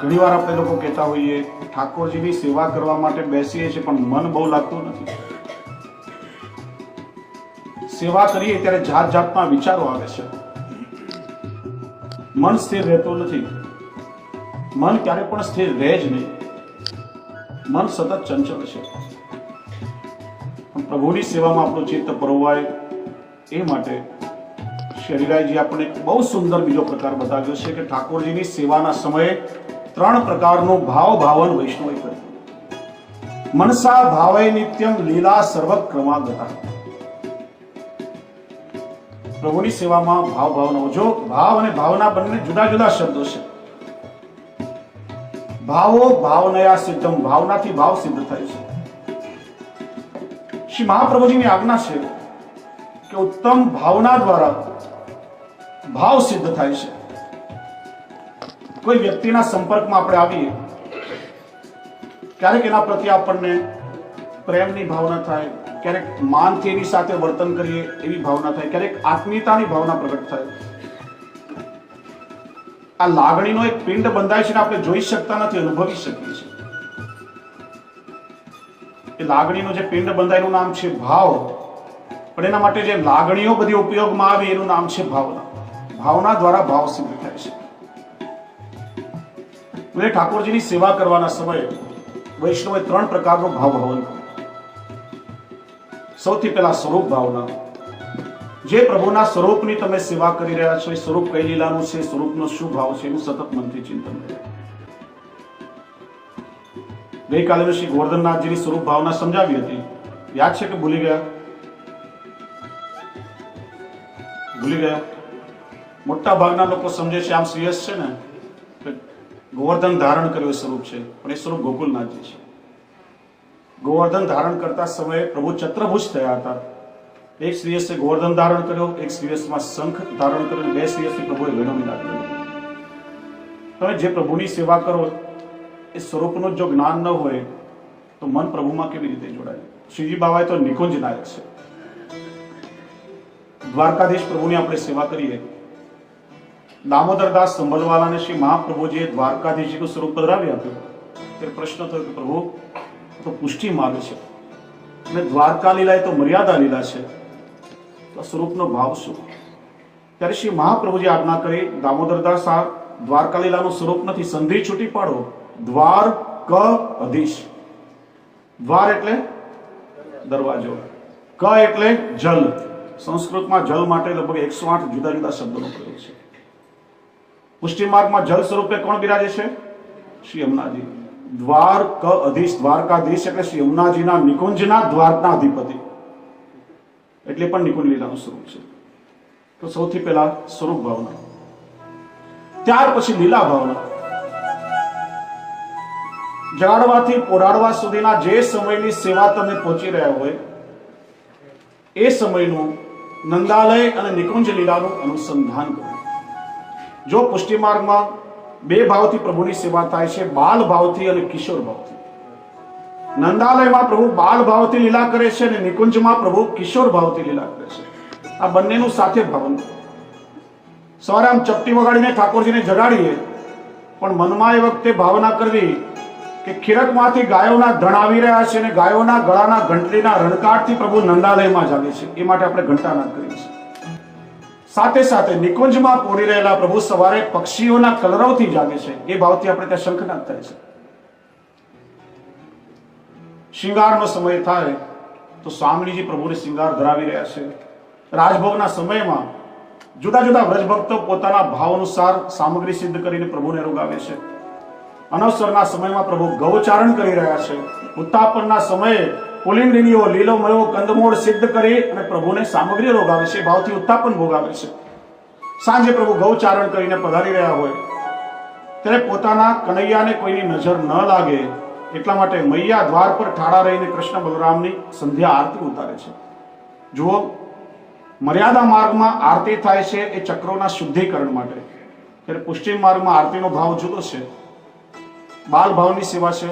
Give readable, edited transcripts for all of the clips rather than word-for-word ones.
ઘણીવાર આપણે લોકો કહેતા હોઈએ ઠાકોરજીની સેવા કરવા માટે બેસીએ છીએ પણ મન બહુ લાગતું નથી. સેવા કરીએ ત્યારે જાત જાતના વિચારો આવે છે, મન સ્થિર રહેતું નથી. મન ક્યારે પણ સ્થિર રહે જ નહીં, મન સતત ચંચળ છે. પ્રભુની સેવામાં આપણું ચિત્ત પરોવાય એ માટે શરીરાયજી આપણને એક બહુ સુંદર બીજો પ્રકાર બતાવ્યો છે કે ઠાકોરજીની સેવાના સમયે 3 પ્રકારનું ભાવન વૈષ્ણવ કરે. મનસા ભાવય નિત્યમ લીલા સર્વક્રમાગતા. પ્રભુની સેવામાં ભાવના, જો ભાવ અને ભાવના બંને જુદા જુદા શબ્દો છે. ભાવો ભાવનયા સિદ્ધમ, ભાવનાથી ભાવ સિદ્ધ થાય છે. શ્રી મહાપ્રભુજીની આજ્ઞા છે કે ઉત્તમ ભાવના દ્વારા ભાવ સિદ્ધ થાય છે. કોઈ વ્યક્તિના સંપર્કમાં આપણે આવીએ, ક્યારેક એના પ્રત્યે આપણને પ્રેમની ભાવના થાય, ક્યારેક માનથી એની સાથે વર્તન કરીએ એવી ભાવના થાય, ક્યારેક આત્મીયતાની ભાવના પ્રગટ થાય. આ લાગણીનો એક પિંડ બંધાય છે ને આપણે જોઈ શકતા નથી, અનુભવી શકીએ છીએ. એ લાગણીનો જે પિંડ બંધાય એનું નામ છે ભાવ, પણ એના માટે જે લાગણીઓ બધી ઉપયોગમાં આવી એનું નામ છે ભાવના. ભાવના દ્વારા ભાવ સિદ્ધ થાય છે. એટલે ઠાકોરજીની સેવા કરવાના સમયે વૈષ્ણવે 3 પ્રકારનો ભાવ હવન કર્યો. સૌથી પહેલા સ્વરૂપ ભાવના. જે પ્રભુના સ્વરૂપની તમે સેવા કરી રહ્યા છો એ સ્વરૂપ કઈ લીલાનું છે, સ્વરૂપનો શું ભાવ છે એનું સતત મનથી ચિંતન કરો. ગઈકાલે શ્રી ગોવર્ધનનાથજીની સ્વરૂપ ભાવના સમજાવી હતી, યાદ છે કે ભૂલી ગયા? ભૂલી ગયા? મોટા ભાગના લોકો સમજે છે આમ સિરિયસ છે ને, ગોવર્ધન ધારણ કર્યું સ્વરૂપ છે, પણ એ સ્વરૂપ ગોકુલનાથજી છે. ગોવર્ધન ધારણ કરતા સમયે પ્રભુ ચત્રભુજ થયા હતા. એક શ્રીયસે ગોવર્ધન ધારણ કર્યો, એક શ્રીયસમાં શંખ ધારણ કર્યો, 2 શ્રીયસથી પ્રભુએ વેણો મિલાપ કર્યો. તમે જે પ્રભુની સેવા કરો એ સ્વરૂપનું જો જ્ઞાન ન હોય તો મન પ્રભુમાં કેવી રીતે જોડાય? શ્રીજી બાવાએ તો નિકુંજ નાયક છે. દ્વારકાધીશ પ્રભુની આપણે સેવા કરીએ, દામોદરદાસ સંભલવાલાને શ્રી મહાપ્રભુજીએ દ્વારકાધીશનું સ્વરૂપ પધરાવી આપ્યું. ત્યારે પ્રશ્ન થયો કે પ્રભુ તો પુષ્ટિ માર્ગ છે અને દ્વારકા લીલા એ તો મર્યાદા લીલા છે, તો સ્વરૂપનો ભાવ શું? ત્યારે શ્રી મહાપ્રભુજી આજ્ઞા કરી, દામોદરદાસ આ દ્વારકા લીલાનું સ્વરૂપ નથી, સંધિ છૂટી પાડો. દ્વાર ક અધીશ. દ્વાર એટલે દરવાજો, ક એટલે જલ. સંસ્કૃતમાં જલ માટે લગભગ 108 જુદા જુદા શબ્દોનો પ્રયોગ છે. પુષ્ટિ માર્ગમાં જલ સ્વરૂપે કોણ બિરાજે છે? શ્રી યમુનાજી. દ્વાર ક અધીશ, દ્વારકાધીશ એટલે શ્રી યમુનાજીના નિકુંજના દ્વારના અધિપતિ, એટલે પણ નિકુંજ લીલાનું સ્વરૂપ છે. તો સૌથી પહેલા સ્વરૂપ ભાવના, ત્યાર પછી લીલા ભાવના. જગાડવાથી પોરાડવા સુધીના જે સમયની સેવા તમે પહોંચી રહ્યા હોય એ સમયનું નંદાલય અને નિકુંજ લીલાનું અનુસંધાન કરો. જો પુષ્ટિ માર્ગમાં 2 ભાવથી પ્રભુની સેવા થાય છે, બાલ ભાવથી અને કિશોર ભાવથી. નંદાલયમાં પ્રભુ બાલ ભાવથી લીલા કરે છે અને નિકુંજમાં પ્રભુ કિશોર ભાવથી લીલા કરે છે. આ બંનેનું સાથે ભાવન કરો. સવારે આમ ચપટી વગાડીને ઠાકોરજીને જગાડીએ, પણ મનમાં એ વખતે ભાવના કરવી કે ખીરકમાંથી ગાયોના ધણ આવી રહ્યા છે અને ગાયોના ગળાના ઘંટડીના રણકાટથી પ્રભુ નંદાલયમાં જાગે છે, એ માટે આપણે ઘંટાનાદ કરીએ છીએ. સાથે સાથે નિકુંજમાં પોડી રહેલા પ્રભુ સવારે પક્ષીઓના કલરવથી જાગે છે, એ ભાવથી આપણે ત્યાં શંખનાદ થાય છે. શિંગારનો સમય થાય તો સ્વામીજી પ્રભુને શિંગાર ધરાવી રહ્યા છે. રાજભોગના સમયમાં જુદા જુદા વ્રજભક્તો પોતાના ભાવ અનુસાર સામગ્રી સિદ્ધ કરીને પ્રભુને રોગાવે છે. અનવસરના સમયમાં પ્રભુ ગૌચારણ કરી રહ્યા છે. ઉત્તાપનના સમયે પુલિંદિનીઓ લીલો મયો કંદમૂળ સિદ્ધ કરી અને પ્રભુને સામગ્રી રોગાવે છે, ભાવથી ઉત્તાપન ભોગાવે છે. સાંજે પ્રભુ ગૌચારણ કરીને પધારી રહ્યા હોય ત્યારે પોતાના કનૈયાને કોઈની નજર ન લાગે એટલા માટે મૈયા દ્વાર પર ઠાડા રહીને કૃષ્ણ બલરામની સંધ્યા આરતી ઉતારે છે. જુઓ, મર્યાદા માર્ગમાં આરતી થાય છે એ ચક્રોના શુદ્ધિકરણ માટે, ત્યારે પુષ્ટિ માર્ગમાં આરતીનો ભાવ જુદો છે. બાલ ભાવની સેવા છે,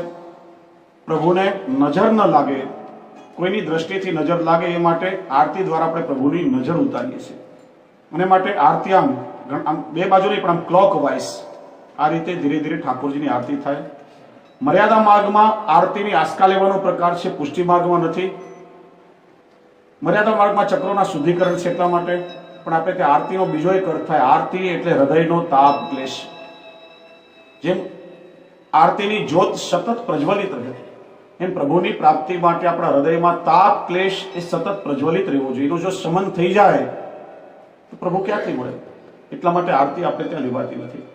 પ્રભુને નજર ન લાગે, કોઈની દ્રષ્ટિથી નજર લાગે એ માટે આરતી દ્વારા આપણે પ્રભુની નજર ઉતારીએ છીએ. અને માટે આરતી આમ બે બાજુ નહીં પણ આમ ક્લોક વાઇઝ આ રીતે ધીરે ધીરે ઠાકોરજીની આરતી થાય. મર્યાદા માર્ગમાં આરતીની આસ્કા લેવાનો પ્રકાર છે, પુષ્ટિ માર્ગમાં નથી. મર્યાદા માર્ગમાં ચક્રોના શુદ્ધિકરણ છે એટલા માટે, પણ આપણે કે આરતીનો બીજો એક અર્થ થાય. આરતી એટલે હૃદયનો તાપ ક્લેશ. જેમ આરતીની જ્યોત સતત પ્રજ્વલિત રહે, એમ પ્રભુની પ્રાપ્તિ માટે આપણા હૃદયમાં તાપ ક્લેશ એ સતત પ્રજ્વલિત રહેવો જોઈએ. એનો જો શમન થઈ જાય તો પ્રભુ ક્યાંથી મળે? એટલા માટે આરતી આપણે ત્યાં લેવાતી નથી.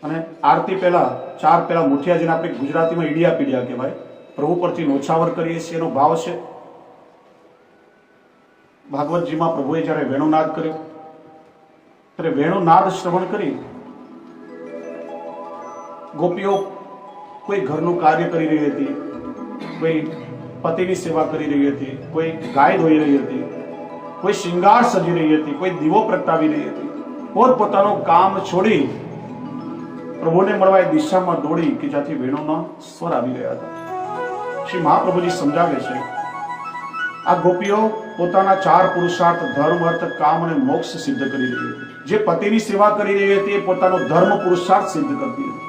અને આરતી પહેલા 4 પેલા મુઠિયા, જેને આપણે ગુજરાતીમાં ઈડિયા પીડિયા કહેવાય, પ્રભુ પરથી નોછાવર કરીએ છીએ, એનો ભાવ છે. ભાગવતજીમાં પ્રભુએ જ્યારે વેણુનાદ કર્યો ત્યારે વેણુનાદ શ્રવણ કરી ગોપીઓ કોઈ ઘરનું કાર્ય કરી રહી હતી, કોઈ પતિની સેવા કરી રહી હતી, કોઈ ગાય ધોઈ રહી હતી, કોઈ શિંગાર સજી રહી હતી, કોઈ દીવો પ્રગટાવી રહી હતી. પોતપોતાનું કામ છોડી પ્રભુને મળવા એ દિશામાં દોડી કે જ્યાંથી વેણુના સ્વર આવી રહ્યા હતા. શ્રી મહાપ્રભુજી સમજાવે છે, આ ગોપીઓ પોતાના 4 પુરુષાર્થ ધર્મ, અર્થ, કામ અને મોક્ષ સિદ્ધ કરી રહી હતી. જે પતિની સેવા કરી રહી હતી એ પોતાનો ધર્મ પુરુષાર્થ સિદ્ધ કરતી હતી.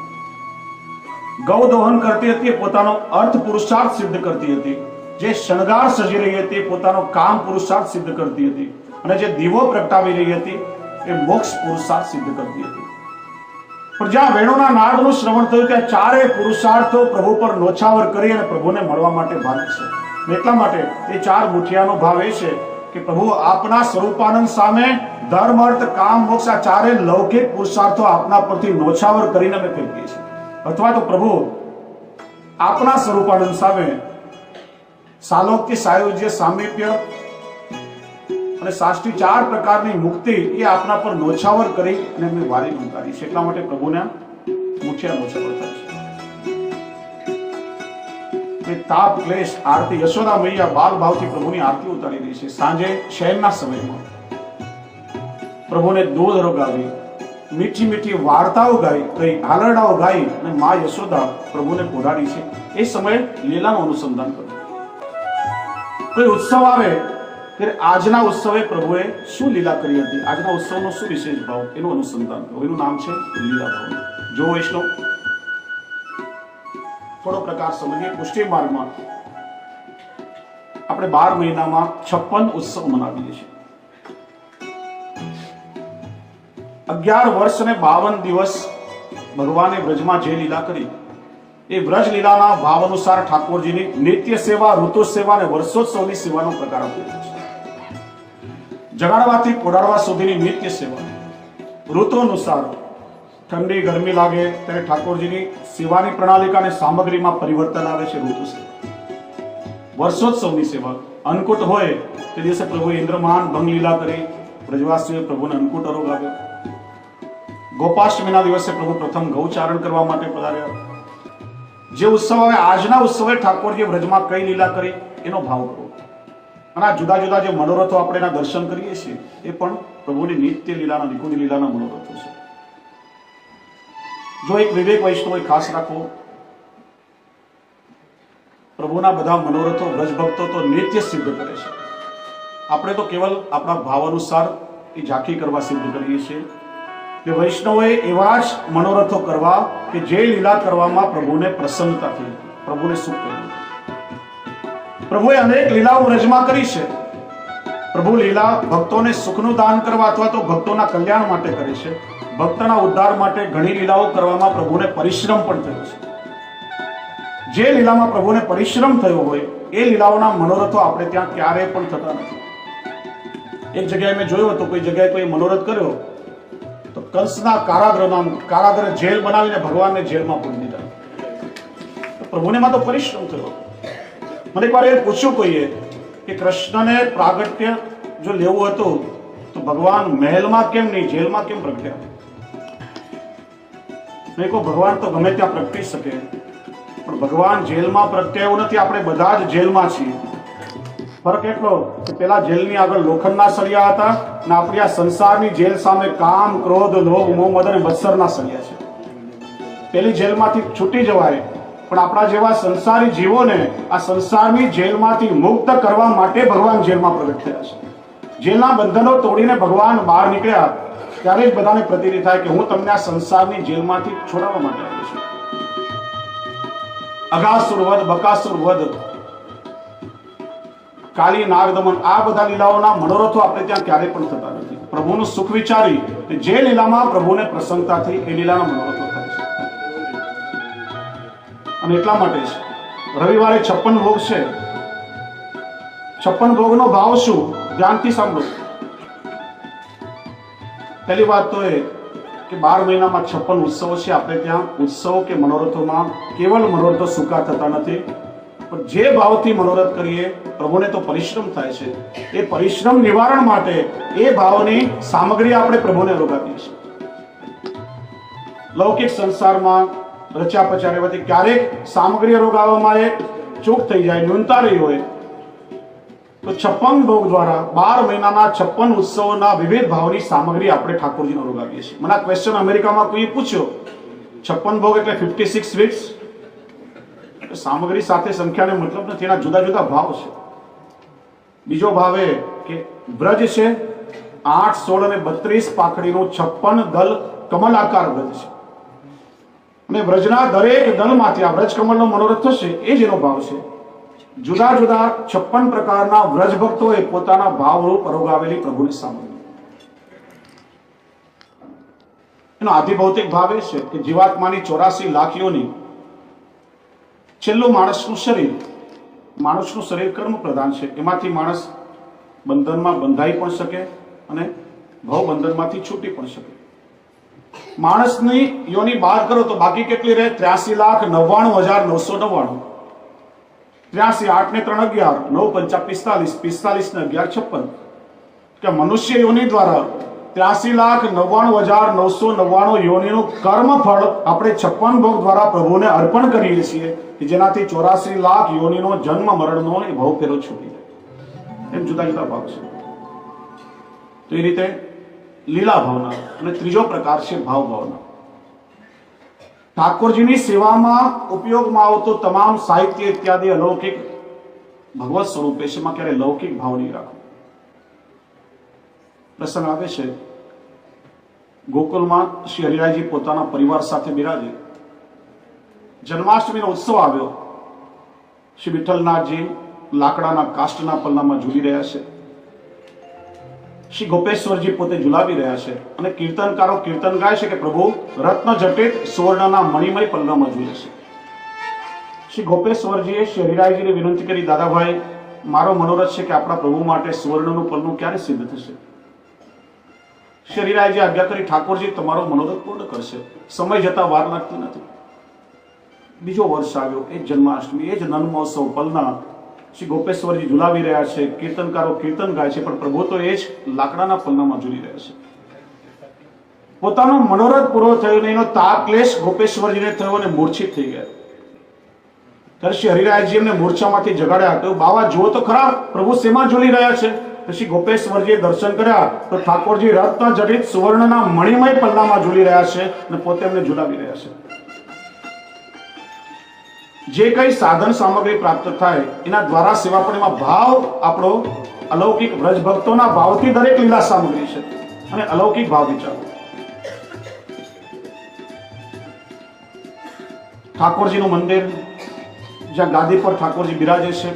ગૌ દોહન કરતી હતી એ પોતાનો અર્થ પુરુષાર્થ સિદ્ધ કરતી હતી. જે શણગાર સજી રહી હતી એ પોતાનો કામ પુરુષાર્થ સિદ્ધ કરતી હતી. અને જે દીવો પ્રગટાવી રહી હતી એ મોક્ષ પુરુષાર્થ સિદ્ધ કરતી હતી. પણ જ્યાં વેણુના નાદનું શ્રવણ થયું ત્યાં 4 પુરુષાર્થો પ્રભુ પર નોછાવર કરી અને પ્રભુને મળવા માટે ભાગ છે. એટલા માટે એ 4 મુઠિયાનો ભાવ એ છે કે પ્રભુ આપના સ્વરૂપાનંદ સામે ધર્મ, અર્થ, કામ, મોક્ષ આ 4 લૌકિક પુરુષાર્થો આપના પરથી નોછાવર કરીને અમે ફેંકીએ છીએ. અથવા તો પ્રભુ આપના સ્વરૂપાનંદ સામે સાલોક્ય, સાયુજ્ય, સામીપ્ય અને સાષ્ટી 4 પ્રકારની મુક્તિ એ આપના પર નોછાવર કરી અને એમને વારી ઉતારી છે. એટલા માટે પ્રભુના મુઠિયા નોછાવર થાય છે. તાપ ક્લેશ આરતી, યશોદા મૈયા બાલ ભાવથી પ્રભુની આરતી ઉતારી રહી છે. સાંજે શયનના સમયમાં પ્રભુને દૂધ રોગાવી, મીઠી મીઠી વાર્તાઓ ગાઈ, કઈ હાલરડાઓ ગાઈ અને મા યશોદા પ્રભુને પોઢાડી છે. એ સમયે લીલાનું અનુસંધાન કર્યું. કોઈ ઉત્સવ આવે ત્યારે આજના ઉત્સવે પ્રભુએ શું લીલા કરી હતી, આજના ઉત્સવનો શું વિશેષ ભાવ, એનું અનુસંધાન કર્યું. એનું નામ છે લીલા ભાવ. જો વૈષ્ણવ થોડો પ્રકાર સમજીએ. પુષ્ટિ માર્ગમાં આપણે 12 મહિનામાં 56 ઉત્સવ મનાવીએ છીએ. 11 વર્ષ અને 52 દિવસ ભગવાને વ્રજમાં જે લીલા કરી એ વ્રજ લીલાના ભાવ અનુસાર ઠાકોરજીની નિત્ય સેવા, ઋતુ સેવા અને વર્ષોત્સવની સેવાનો પ્રકાર આપેલો છે. જગાડવાથી પોઢાડવા સુધીની નિત્ય સેવા, ઋતુ અનુસાર ઠંડી ગરમી લાગે ત્યારે ઠાકોરજીની સેવાની પ્રણાલિકા અને સામગ્રીમાં પરિવર્તન આવે છે, ઋતુ સેવા. વર્ષોત્સવની સેવા, અન્નકૂટ હોય તે દિવસે પ્રભુએ ઇન્દ્રમાન ભંગ લીલા કરી વ્રજવાસીઓએ પ્રભુને અન્નકૂટ આરોગ આપ્યો. ગોપાષ્ટમીના દિવસે પ્રભુ પ્રથમ ગૌચારણ કરવા માટે પધાર્યા. જે ઉત્સવ હવે આજના ઉત્સવે ઠાકોરજી વ્રજમાં કઈ લીલા કરી એનો ભાવ કરો. અને આ જુદા જુદા જે મનોરથો આપણે એના દર્શન કરીએ છીએ એ પણ પ્રભુની નિત્ય લીલાના, નિકુંજ લીલાના મનોરથો છે. જો એક વિવેક વૈષ્ણવ ખાસ રાખો, પ્રભુના બધા મનોરથો વ્રજ ભક્તો તો નિત્ય સિદ્ધ કરે છે. આપણે તો કેવલ આપણા ભાવ અનુસાર એ ઝાંખી કરવા સિદ્ધ કરીએ છીએ. કે વૈષ્ણવોએ એવા જ મનોરથો કરવા કે જે લીલા કરવામાં પ્રભુને પ્રસન્નતા થઈ, પ્રભુને સુખ થયું. પ્રભુએ અનેક લીલાઓ વ્રજમાં કરી છે. પ્રભુ લીલા ભક્તોને સુખનું દાન કરવા અથવા તો ભક્તોના કલ્યાણ માટે કરે છે. ભક્તના ઉદ્ધાર માટે ઘણી લીલાઓ કરવામાં પ્રભુને પરિશ્રમ પણ થયો છે. જે લીલામાં પ્રભુને પરિશ્રમ થયો હોય એ લીલાઓના મનોરથો આપણે ત્યાં ક્યારેય પણ થતા નથી. એક જગ્યાએ મેં જોયું હતું, કોઈ જગ્યાએ કોઈ મનોરથ કર્યો તો કંસના કારાગૃહ જેલ બનાવીને ભગવાનને જેલમાં પૂરી દીધા. પ્રભુને માં તો પરિશ્રમ થયો. મને એક વાર એ પૂછ્યું કોઈએ કે કૃષ્ણને પ્રાગટ્ય જો લેવું હતું તો ભગવાન મહેલમાં કેમ નહીં, જેલમાં કેમ પ્રગટ્યા? મેં કહ્યું ભગવાન તો ગમે ત્યાં પ્રગટી શકે, પણ ભગવાન જેલમાં પ્રગટ્યા એવું નથી. આપણે બધા જ જેલમાં છીએ. ફરક એટલો કે પેલા જેલની આગળ લોખંડના સળિયા હતા ને આપણી આ સંસારની જેલ સામે કામ, ક્રોધ, લોભ, મોહ, મદ અને મત્સરના સળિયા છે. પેલી જેલમાંથી છૂટી જવાય, પણ આપણા જેવા સંસારી જીવોને આ સંસારની જેલમાંથી મુક્ત કરવા માટે ભગવાન જેલમાં પ્રગટ થયા છે. જેલના બંધનો તોડીને ભગવાન બહાર નીકળ્યા ત્યારે જ બધાને પ્રતીતિ થાય કે હું તમને આ સંસારની જેલમાંથી છોડાવવા માટે આવ્યો છું. અઘાસુર વધ, બકાસુર વધ, કાલી નાગદમન, આ બધા લીલાઓના મનોરથો આપણે ત્યાં ક્યારેય પણ થતા નથી. પ્રભુનું સુખ વિચારી કે જે લીલામાં પ્રભુને પ્રસન્નતા થઈ એ લીલાના મનોરથો થાય છે. અને એટલા માટે જ રવિવારે 56 ભોગ છે. 56 ભોગનો ભાવ શું? ધ્યાનથી સાંભળો. પહેલી વાત તો એ કે 12 મહિનામાં 56 ઉત્સવો છે. આપણે ત્યાં ઉત્સવો કે મનોરથોમાં કેવલ મનોરથો સુકા થતા નથી, પણ જે ભાવથી મનોરથ કરીએ પ્રભુને તો પરિશ્રમ થાય છે. એ પરિશ્રમ નિવારણ માટે એ ભાવની સામગ્રી આપણે પ્રભુને રોગાવીએ છીએ. લૌકિક સંસારમાં રચ્યા પચાર્યાથી ક્યારેક સામગ્રી રોગાવવામાં એ ચૂક થઈ જાય, ન્યૂનતા રહી હોય, તો 56 ભોગ દ્વારા 12 મહિનાના 56 ઉત્સવોના વિવિધ ભાવની સામગ્રી આપણે ઠાકોરજીને રોગાવીએ છીએ. મને આ ક્વેશ્ચન અમેરિકામાં કોઈ પૂછ્યો, 56 ભોગ એટલે 56 સ્વીટ્સ? સામગ્રી સાથે સંખ્યાને મતલબ નથી, એના જુદા જુદા ભાવ છે. બીજો ભાવ એ કે વ્રજ છે 8, 16 અને 32 પાખડીનું 56 દલ કમલાકાર વ્રજ છે. અને વ્રજના દરેક દલમાંથી આ વ્રજ કમળનો મનોરથ થશે, એ જ એનો ભાવ છે. જુદા જુદા 56 પ્રકારના વ્રજ ભક્તોએ પોતાના ભાવરૂપ અરોગાવેલી પ્રભુની સામગ્રી. એનો આધિભૌતિક ભાવ એ છે કે જીવાત્માની 84 લાખ યોની, છેલ્લું માણસનું શરીર કર્મ પ્રધાન છે. એમાંથી માણસ બંધનમાં બંધાઈ પણ શકે અને ભવ બંધનમાંથી છૂટી પણ શકે. માણસની યોની બહાર કરો તો બાકી કેટલી રહે? 83,99,999. 83, 8 ને 3 11, 9 5 45, 45 ને 11 56. કે મનુષ્ય યોની દ્વારા 83,99,999 યોનીનું કર્મ ફળ આપણે 56 ભોગ દ્વારા પ્રભુને અર્પણ કરીએ છીએ, કે જેનાથી 84 લાખ યોનીનો જન્મ મરણનો એ ભવ ફેરો છૂટી જાય. એમ જુદા જુદા ભાવ છે. તો એ રીતે લીલા ભાવના. અને ત્રીજો પ્રકાર છે ભાવ ભાવના. ઠાકોરજીની સેવામાં ઉપયોગમાં આવતું તમામ સાહિત્ય ઇત્યાદિ અલૌકિક ભગવત સ્વરૂપે છે. એમાં ક્યારે લૌકિક ભાવ નહીં રાખો. પ્રસંગ આવે છે, ગોકુલમાં શ્રી હરિરાયજી પોતાના પરિવાર સાથે બિરાજે. જન્માષ્ટમીનો ઉત્સવ આવ્યો. શ્રી વિઠ્ઠલનાથજી લાકડાના કાષ્ટના પલ્લામાં ઝૂલી રહ્યા છે. શ્રી ગોપેશ્વરજી પોતે ઝુલાવી રહ્યા છે. અને કીર્તનકારો કીર્તન ગાય છે કે પ્રભુ રત્ન જટિત સુવર્ણના મણિમય પલ્લામાં ઝૂલે છે. શ્રી ગોપેશ્વરજીએ શ્રી હરિરાયજીને વિનંતી કરી, દાદાભાઈ, મારો મનોરથ છે કે આપણા પ્રભુ માટે સુવર્ણનું પલ્લું ક્યારે સિદ્ધ થશે? શ્રી હરિરાયજી આજ્ઞા કરી, ઠાકોરજી તમારો મનોરથ પૂર્ણ કરશે, સમય જતા વાર લાગતી નથી. બીજો વર્ષ આવ્યો, એ જ જન્માષ્ટમી, એ જ નંદ મહોત્સવ પલના શ્રી ગોપેશ્વરજી ઝુલાવી રહ્યા છે. કીર્તનકારો કીર્તન ગાય છે, પણ પ્રભુ તો એ જ લાકડાના પલ્લામાં ઝૂલી રહ્યા છે. પોતાનો મનોરથ પૂરો થયો ને એનો તાપ ક્લેશ ગોપેશ્વરજીને થયો અને મૂર્છિત થઈ ગયા. ત્યારે શ્રી હરિરાયજી એમને મૂર્છામાંથી જગાડ્યા. કહ્યું, બાવા જુઓ તો ખરા, પ્રભુ શેમાં ઝૂલી રહ્યા છે? શ્રી ગોપેશ્વરજીએ દર્શન કર્યા તો ઠાકોરજી રત્ન જડિત સુવર્ણના મણિમય પલ્લામાં ઝૂલી રહ્યા છે અને પોતે એમને ઝુલાવી રહ્યા છે. જે કઈ સાધન સામગ્રી પ્રાપ્ત થાય એના દ્વારા સેવા, પણ એમાં ભાવ આપણો અલૌકિક વ્રજ ભક્તોના ભાવથી દરેક લીલા સામગ્રી છે. અને અલૌકિક ભાવ વિચારો. ઠાકોરજીનું મંદિર, જ્યાં ગાદી પર ઠાકોરજી બિરાજે છે,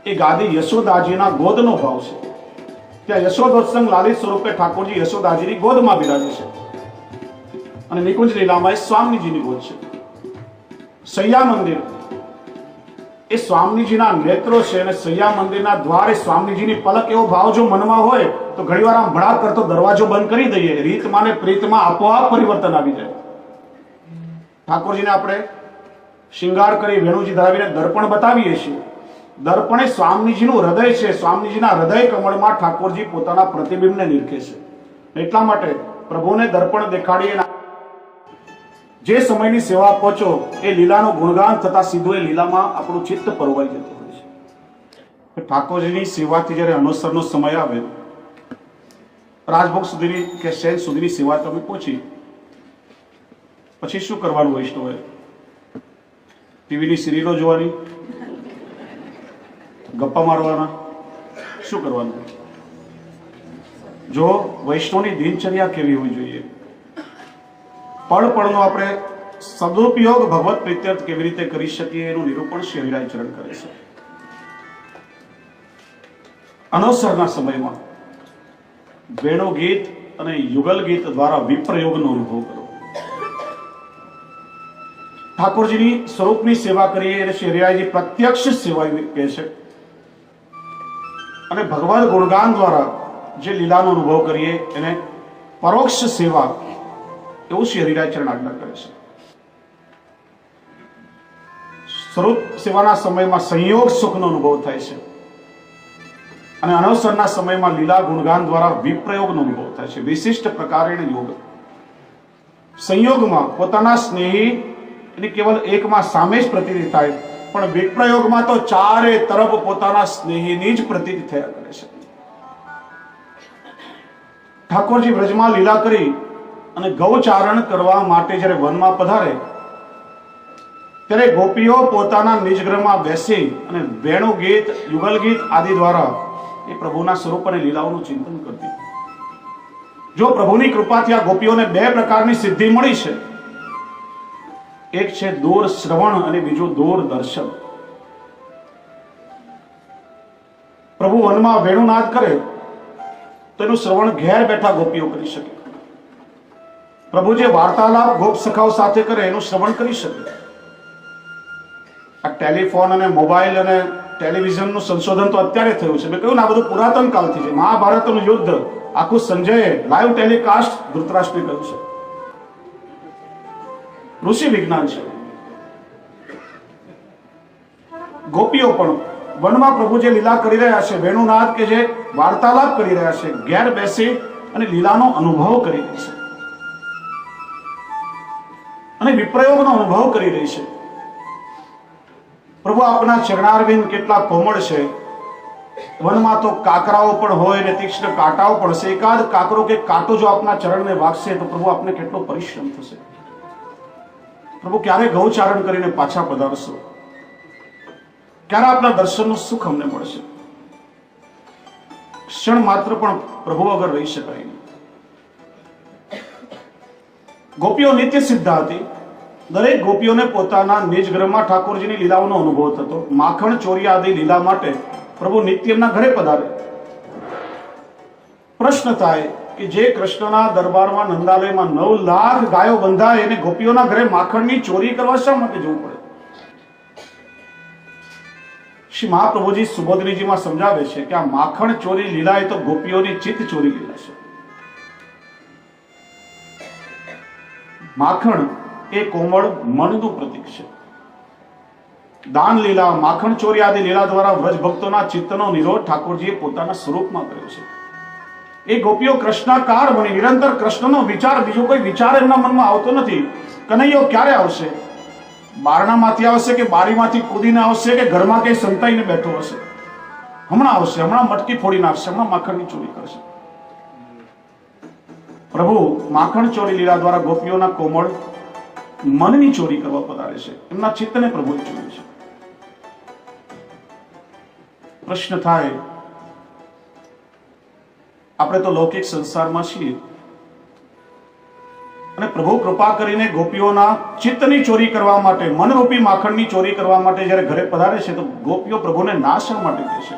એ ગાદી યશોદાજીના ગોદનો ભાવ છે. ત્યાં યશોદોત્સંગ લાલિત સ્વરૂપે ઠાકોરજી યશોદાજીની ગોદમાં બિરાજે છે. અને નિકુંજ લીલામાં એ સ્વામીજીની ગોદ છે. સૈયા મંદિર એ સ્વામીજીના નેત્રો છે, અને સૈયા મંદિરના દ્વારે સ્વામીજીની પલક. એવો ભાવ જો મનમાં હોય તો ઘણીવાર આમ ભડાક કરતો દરવાજો બંધ કરી દઈએ, રીતમાં ને પ્રીતમાં આપોઆપ પરિવર્તન આવી જાય. ઠાકોરજીને આપણે શિંગાર કરી વેણુજી ધરાવીને દર્પણ બતાવીએ છીએ. દર્પણ એ સ્વામીજીનું હૃદય છે. સ્વામીજીના હૃદય કમળમાં ઠાકોરજી પોતાના પ્રતિબિંબને નિરખે છે. એટલા માટે પ્રભુને દર્પણ દેખાડીએ, જે સમયની સેવા પહોંચો, એ લીલાનું ગુણગાન થતા સીધું એ લીલામાં આપણું ચિત્ત પરોવાઈ જતું હોય છે. ઠાકોરજીની સેવાથી જ્યારે અનુસરનો સમય આવે, રાજભોગ સુધીની કે શેન સુધીની સેવા તમે પહોંચી, પછી શું કરવાનું વૈષ્ણવે? ટીવીની સિરિયલો જોવાની, ગપ્પા મારવાના, શું કરવાનું? જો વૈષ્ણવની દિનચર્યા કેવી હોવી જોઈએ, પળ પળનો આપણે સદુપયોગ ભગવત પ્રીત્યર્થ કેવી રીતે કરી શકીએ એનું નિરૂપણ શ્રી હરિરાય ચરણ કરે છે. અનવસરના સમયમાં વેણુ ગીત અને યુગલ ગીત દ્વારા વિપ્રયોગનો અનુભવ કરો. ઠાકોરજીની સ્વરૂપની સેવા કરીએ એટલે શ્રી હરિરાયજી પ્રત્યક્ષ સેવા કહે છે, અને ભગવાન ગુણગાન દ્વારા જે લીલાનો અનુભવ કરીએ એને પરોક્ષ સેવા એવું શ્રી હરિરાય ચરણ આજ્ઞા કરે છે. સ્વરૂપ સેવાના સમયમાં સંયોગ સુખનો અનુભવ થાય છે, અને અનવસરના સમયમાં લીલા ગુણગાન દ્વારા વિપ્રયોગનો અનુભવ થાય છે. વિશિષ્ટ પ્રકારે યોગ સંયોગમાં પોતાના સ્નેહી એની કેવલ એકમાં સામે જ પ્રતીતિ થાય, પણ વિપ્રયોગમાં તો ચારે તરફ પોતાના સ્નેહીની જ પ્રતીતિ થયા કરે છે. ઠાકોરજી વ્રજમાં લીલા કરી અને ગૌચારણ કરવા માટે જ્યારે વનમાં પધારે ત્યારે ગોપીઓ પોતાના નિજ ગૃહમાં બેસી અને વેણુ ગીત, યુગલ ગીત આદિ દ્વારા એ પ્રભુના સ્વરૂપ અને લીલાઓનું ચિંતન કરતી. જો પ્રભુની કૃપાથી આ ગોપીઓને બે પ્રકારની સિદ્ધિ મળી છે, એક છે દૂર શ્રવણ અને બીજું દૂર દર્શન. પ્રભુ વનમાં વેણુનાદ કરે તો એનું શ્રવણ ઘેર બેઠા ગોપીઓ કરી શકે. પ્રભુ જે વાર્તાલાપ ગોપ સખાઓ સાથે કરે એનું શ્રવણ કરી શકે. આ ટેલિફોન અને મોબાઈલ અને ટેલિવિઝનનું સંશોધન તો અત્યારે થયું છે. મેં કહ્યું ને આ બધું પુરાતન કાળથી છે. મહાભારતનું યુદ્ધ આખું સંજયે લાઈવ ટેલિકાસ્ટ ધૃતરાષ્ટ્રને કહ્યું છે. ઋષિ વિજ્ઞાન છે. ગોપીઓ પણ વનમાં પ્રભુ જે લીલા કરી રહ્યા છે, વેણુનાદ કે જે વાર્તાલાપ કરી રહ્યા છે, ઘેર બેસી અને લીલાનો અનુભવ કરી રહી છે અને વિપ્રયોગનો અનુભવ કરી રહી છે. પ્રભુ આપના ચરણારવિંદ કેટલા કોમળ છે. વનમાં તો કાકરાઓ પણ હોય ને તીક્ષ્ણ કાંટાઓ પણ છે. એકાદ કાકરો કે કાંટો જો આપના ચરણને વાગશે તો પ્રભુ આપને કેટલો પરિશ્રમ થશે. પ્રભુ ક્યારે ગૌચારણ કરીને પાછા પધારશો, ક્યારે આપના દર્શનનું સુખ અમને મળશે. ક્ષણ માત્ર પણ પ્રભુ વગર રહી શકાય નહીં. ગોપીઓ નિત્ય સિદ્ધા હતી. દરેક ગોપીઓને પોતાના નિજ ગ્રહમાં ઠાકોરજીની લીલાઓનો અનુભવ થતો. માખણ ચોરી આદિ લીલા માટે પ્રભુ નિત્ય એમના ઘરે પધારે. પ્રશ્ન થાય કે જે કૃષ્ણના દરબારમાં નંદાલયમાં 9 લાખ ગાયો બંધાય એને ગોપીઓના ઘરે માખણની ચોરી કરવા શા માટે જવું પડે? શ્રી મહાપ્રભુજી સુબોધનીજીમાં સમજાવે છે કે આ માખણ ચોરી લીલા એ તો ગોપીઓની ચિત્ત ચોરી લીલા છે. માખણ એ કોમળ મનનું પ્રતીક છે. દાન લીલા, માખણ ચોરી આદિ લીલા દ્વારા વ્રજ ભક્તોના ચિત્તનો નિરોધ ઠાકોરજીએ પોતાના સ્વરૂપમાં કર્યો છે. એ ગોપીઓ કૃષ્ણાકાર બની નિરંતર કૃષ્ણનો વિચાર, બીજો કોઈ વિચાર એમના મનમાં આવતો નથી. કનૈયો ક્યારે આવશે? બારણામાંથી આવશે કે બારીમાંથી કૂદીને આવશે કે ઘરમાં કઈ સંતાઈને બેઠો હશે? હમણાં આવશે, હમણાં મટકી ફોડી નાખશે, હમણાં માખણની ચોરી કરશે. પ્રભુ માખણ ચોરી લીલા દ્વારા ગોપીઓના કોમળ મનની ચોરી કરવા પધારે છે. એમના ચિત્તને પ્રભુએ જોયું છે. પ્રશ્ન થાય, આપણે તો લૌકિક સંસારમાં છીએ અને પ્રભુ કૃપા કરીને ગોપીઓના ચિત્તની ચોરી કરવા માટે, મનરૂપી માખણની ચોરી કરવા માટે જ્યારે ઘરે પધારે છે તો ગોપીઓ પ્રભુને ના શા માટે કહે છે?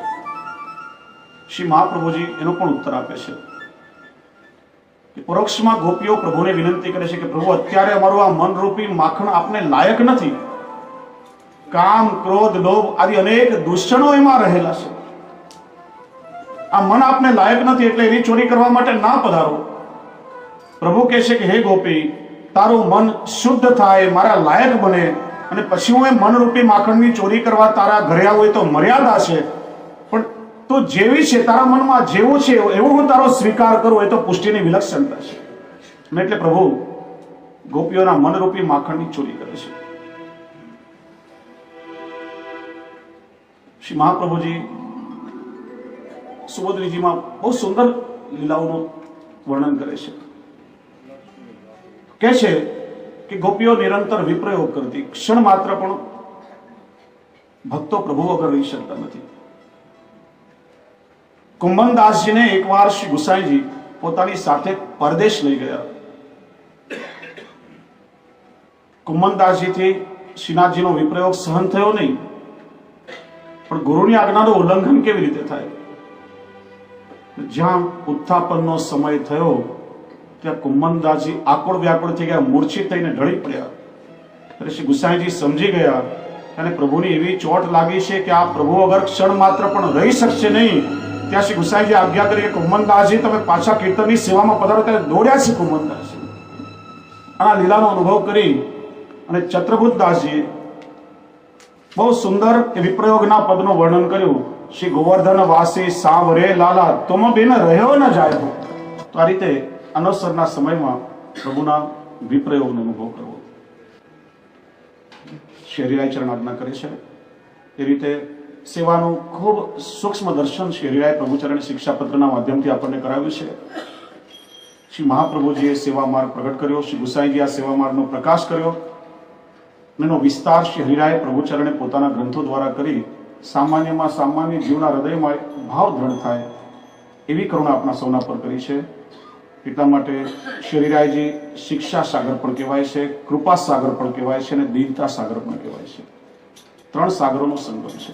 શ્રી મહાપ્રભુજી એનો પણ ઉત્તર આપે છે. પરોક્ષમાં ગોપીઓ પ્રભુને વિનંતી કરે છે કે પ્રભુ અત્યારે અમારું આ મનરૂપી માખણ આપને લાયક નથી. કામ, ક્રોધ, લોભ આદિ અનેક દૂષણો એમાં રહેલા છે. આ મન આપને લાયક નથી એટલે એની ચોરી કરવા માટે ના પધારો. પ્રભુ કહે છે કે હે ગોપી, તારું મન શુદ્ધ થાય, મારા લાયક બને અને પછી હું એ મનરૂપી માખણની ચોરી કરવા તારા ઘરે આવું એ તો મર્યાદા છે, પણ તું જેવી છે, તારા મનમાં જેવું છે એવું હું તારો સ્વીકાર કરું એ તો પુષ્ટિની વિલક્ષણતા છે. એટલે પ્રભુ ગોપીઓના મનરૂપી માખણની ચોરી કરે છે. શ્રી મહાપ્રભુજી સુબોધનીજીમાં બહુ સુંદર લીલાઓનું વર્ણન કરે છે. કહે છે કે ગોપીઓ નિરંતર વિપ્રયોગ કરતી, ક્ષણ માત્ર પણ ભક્તો પ્રભુ વગર રહી શકતા નથી. કુંભનદાસજીને એકવાર શ્રી ગુસાઈજી પોતાની સાથે પરદેશ લઈ ગયા. કુંમનદાસજીથી શ્રીનાથજીનો વિપ્રયોગ સહન થયો નહીં, પણ ગુરુની આજ્ઞાનું ઉલ્લંઘન કેવી રીતે થાય? જ્યાં ઉત્થાપનનો સમય થયો ત્યાં કુંમનદાસજી આકુળ વ્યાકુળ થઈ ગયા, મૂર્છિત થઈને ઢળી પડ્યા. એટલે શ્રી ગુસાઈજી સમજી ગયા અને પ્રભુની એવી ચોટ લાગી છે કે આ પ્રભુ વગર ક્ષણ માત્ર પણ રહી શકશે નહીં. ત્યાં શ્રી ગુસાઈજી આજ્ઞા કરી કે કુંમનદાસજી તમે પાછા કીર્તનની સેવામાં પધારો. ત્યારે દોડ્યા છે કુંમનદાસજી. આ લીલાનો અનુભવ કરી અને ચત્રભૂતદાસજીએ બહુ સુંદર એ વિપ્રયોગના પદનું વર્ણન કર્યું. શ્રી ગોવર્ધન વાસી સાવરે લાલા તુમ બિન રહ્યો ન જાય. તો આ રીતે અનવસરના સમયમાં પ્રભુના વિપ્રયોગનો અનુભવ કરવો. શ્રી હરિરાય ચરણ આજ્ઞા કરે છે એ રીતે સેવાનું ખૂબ સૂક્ષ્મ દર્શન શ્રી હરિરાય પ્રભુચરણ શિક્ષાપત્રના માધ્યમથી આપણને કરાવ્યું છે. શ્રી મહાપ્રભુજીએ સેવા માર્ગ પ્રગટ કર્યો, શ્રી ગુસાઈજી આ સેવા માર્ગનો પ્રકાશ કર્યો. એનો વિસ્તાર શ્રી હરિરાય પ્રભુચરણે પોતાના ગ્રંથો દ્વારા કરી સામાન્યમાં સામાન્ય જીવના હૃદયમાં ભાવ દ્રઢ થાય એવી કરુણા આપણા સૌના પર કરી છે. એટલા માટે શ્રી હરિરાયજી શિક્ષા સાગર પણ કહેવાય છે, કૃપા સાગર પણ કહેવાય છે અને દીનતા સાગર પણ કહેવાય છે. ત્રણ સાગરોનો સંગમ છે.